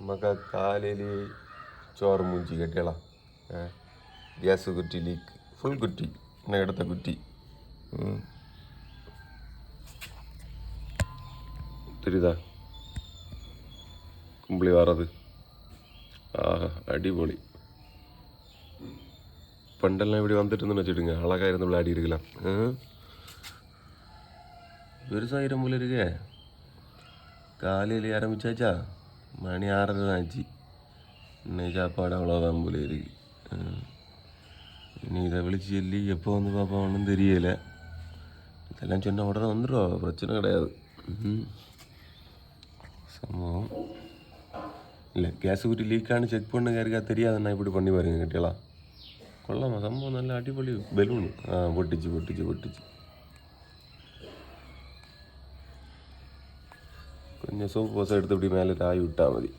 നമുക്ക് കാലിൽ ചോറ് മൂഞ്ചി കെട്ടിയളാ ഗ്യാസ് കുറ്റി ലീക്ക് ഫുൾ കുറ്റി എടുത്ത കുറ്റി தெரியுதா கும்பளி வர்றது ஆஹா அடிபொலி பண்டெல்லாம் இப்படி வந்துட்டு இருந்துன்னு வச்சுடுங்க அழகாக இருந்து விளையாடி இருக்கலாம் பெருசாயிரம் போல இருக்கே காலையில் ஆரம்பிச்சாச்சா மணி 6:30 தான் ஆச்சு இன்னைக்கு சாப்பாடு அவ்வளோதான் போல இருக்கு இனி இதை விழிச்சு சொல்லி எப்போ வந்து பார்ப்போம் ஒன்றும் தெரியலை இதெல்லாம் சொன்ன உடனே வந்துடும் பிரச்சனை கிடையாது சம்பவம் இல்லை கேஸ் குட்டி லீக்கானு செக் பண்ணுங்க இருக்கா தெரியாதுண்ணா இப்படி பண்ணி பாருங்க கிட்டலாம் கொள்ளாமா சம்பவம் நல்ல அடிப்பொலி பெலூனு பொட்டிச்சு கொஞ்சம் சோப்பு பசை எடுத்து இப்படி மேலே ஆகி விட்டா மதி